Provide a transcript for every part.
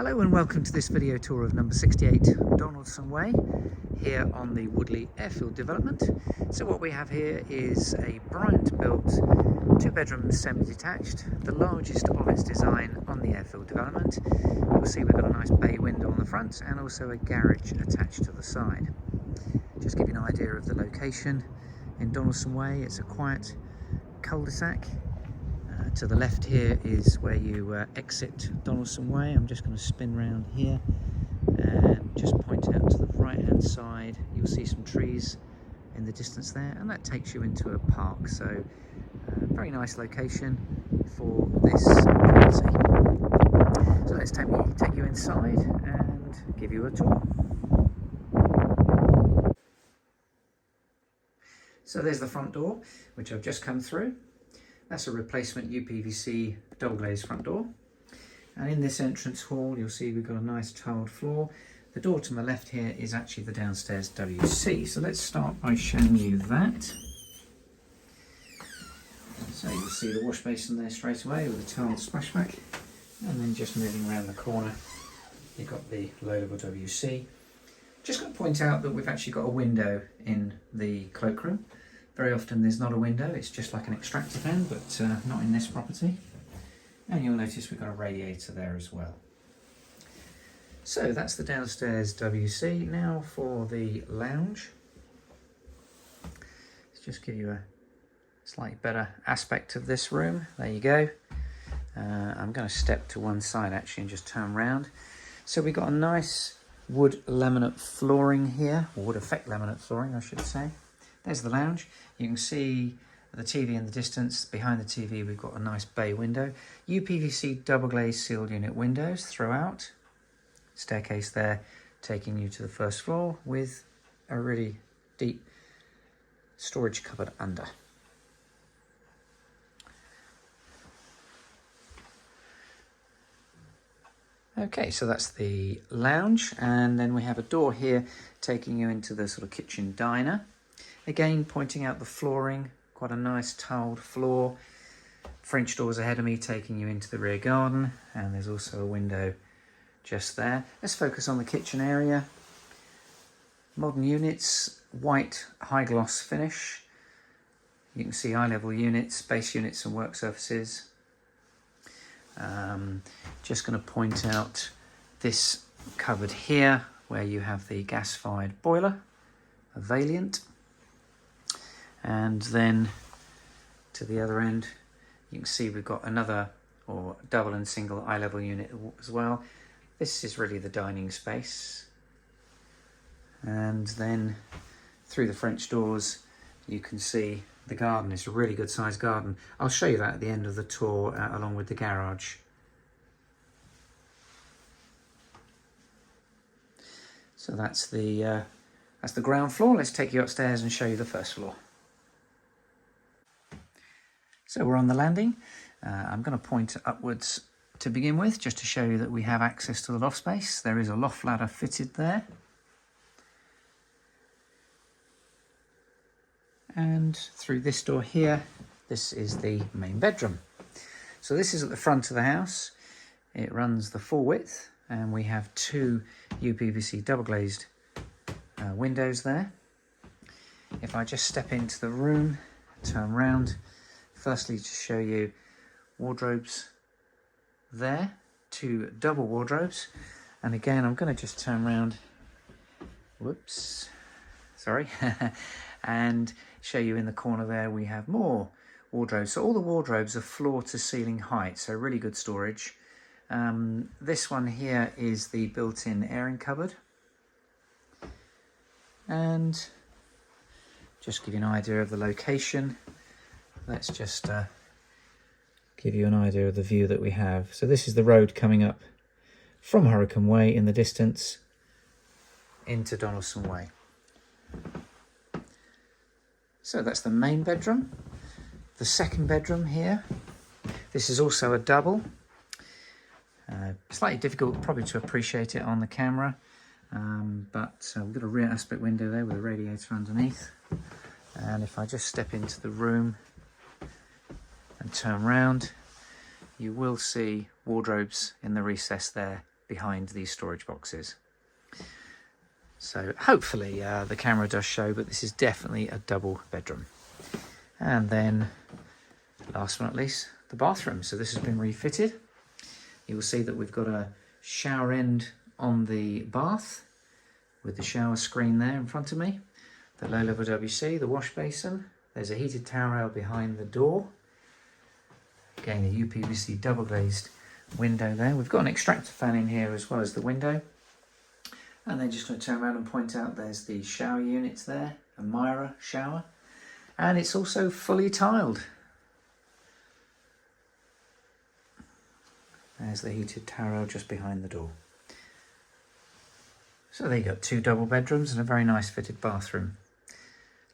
Hello and welcome to this video tour of number 68 Donaldson Way here on the Woodley airfield development. So what we have here is a Bryant built 2-bedroom semi-detached, the largest of its design on the airfield development. You'll see we've got a nice bay window on the front and also a garage attached to the side. Just give you an idea of the location in Donaldson Way. It's a quiet cul-de-sac. To the left here is where you exit Donaldson Way. I'm just going to spin round here and just point out to the right hand side. You'll see some trees in the distance there, and that takes you into a park. So very nice location for this property. So let's take you inside and give you a tour. So there's the front door, which I've just come through. That's a replacement UPVC double glazed front door. And in this entrance hall, you'll see we've got a nice tiled floor. The door to my left here is actually the downstairs WC. So let's start by showing you that. So you'll see the wash basin there straight away with a tiled splashback. And then just moving around the corner, you've got the low level WC. Just going to point out that we've actually got a window in the cloakroom. Very often there's not a window, it's just like an extractor fan, but not in this property. And you'll notice we've got a radiator there as well. So that's the downstairs WC. Now for the lounge. Let's just give you a slightly better aspect of this room. There you go. I'm going to step to one side actually and just turn around. So we've got a nice wood laminate flooring here, or wood effect laminate flooring I should say. There's the lounge. You can see the TV in the distance. Behind the TV we've got a nice bay window. UPVC double glazed sealed unit windows throughout. Staircase there taking you to the first floor with a really deep storage cupboard under. Okay, so that's the lounge, and then we have a door here taking you into the sort of kitchen diner. Again, pointing out the flooring, quite a nice tiled floor. French doors ahead of me taking you into the rear garden, and there's also a window just there. Let's focus on the kitchen area. Modern units, white high gloss finish. You can see eye level units, base units and work surfaces. Just going to point out this cupboard here where you have the gas-fired boiler, a Valiant. And then to the other end, you can see we've got another or double and single eye level unit as well. This is really the dining space. And then through the French doors, you can see the garden. It's a really good sized garden. I'll show you that at the end of the tour along with the garage. So that's the ground floor. Let's take you upstairs and show you the first floor. So we're on the landing. I'm going to point upwards to begin with, just to show you that we have access to the loft space. There is a loft ladder fitted there. And through this door here, this is the main bedroom. So this is at the front of the house. It runs the full width, and we have two UPVC double glazed windows there. If I just step into the room, turn round, firstly to show you wardrobes there, two double wardrobes, and again I'm going to just turn around, whoops, sorry, and show you in the corner there we have more wardrobes. So all the wardrobes are floor to ceiling height, so really good storage. This one here is the built-in airing cupboard, and just give you an idea of the location. Let's just give you an idea of the view that we have. So this is the road coming up from Hurricane Way in the distance into Donaldson Way. So that's the main bedroom. The second bedroom here. This is also a double. Slightly difficult probably to appreciate it on the camera, but we've got a rear aspect window there with a radiator underneath. And if I just step into the room and turn round, you will see wardrobes in the recess there behind these storage boxes. So hopefully the camera does show, but this is definitely a double bedroom. And then last but not least, the bathroom. So this has been refitted. You will see that we've got a shower end on the bath with the shower screen there in front of me. The low level WC, the wash basin. There's a heated towel rail behind the door. Again, a UPVC double glazed window there. We've got an extractor fan in here as well as the window. And then just going to turn around and point out there's the shower units there, a Myra shower. And it's also fully tiled. There's the heated towel rail just behind the door. So there you got 2 double bedrooms and a very nice fitted bathroom.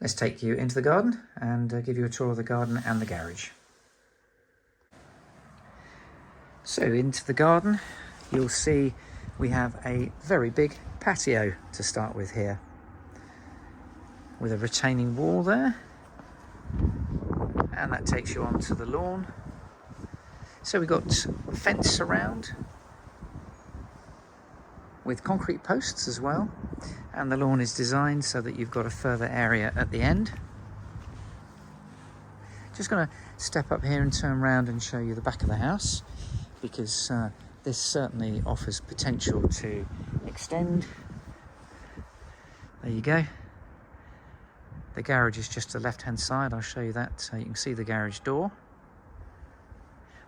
Let's take you into the garden and give you a tour of the garden and the garage. So into the garden, you'll see we have a very big patio to start with here, with a retaining wall there, and that takes you onto the lawn. So we've got a fence around with concrete posts as well, and the lawn is designed so that you've got a further area at the end. Just going to step up here and turn around and show you the back of the house, because this certainly offers potential to extend. There you go. The garage is just the left hand side. I'll show you that. You can see the garage door.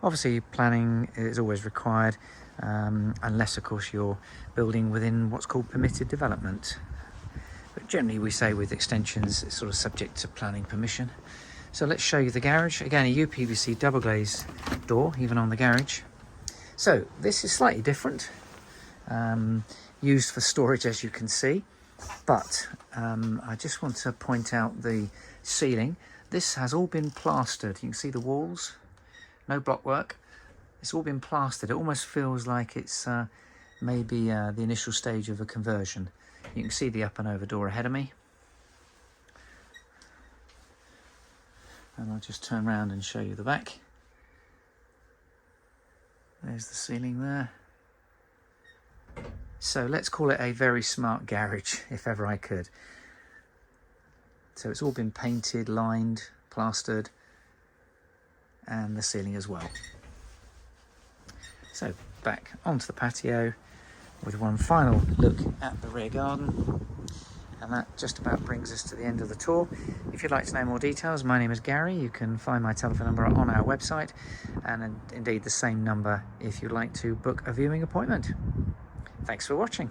Obviously planning is always required, unless of course you're building within what's called permitted development. But generally we say with extensions it's sort of subject to planning permission. So let's show you the garage. Again, a UPVC double glazed door even on the garage. So this is slightly different, used for storage as you can see, but I just want to point out the ceiling. This has all been plastered. You can see the walls, no block work. It's all been plastered. It almost feels like it's maybe the initial stage of a conversion. You can see the up and over door ahead of me. And I'll just turn around and show you the back. There's the ceiling there. So let's call it a very smart garage, if ever I could. So it's all been painted, lined, plastered, and the ceiling as well. So back onto the patio with one final look at the rear garden. And that just about brings us to the end of the tour. If you'd like to know more details, my name is Gary. You can find my telephone number on our website, and indeed the same number if you'd like to book a viewing appointment. Thanks for watching.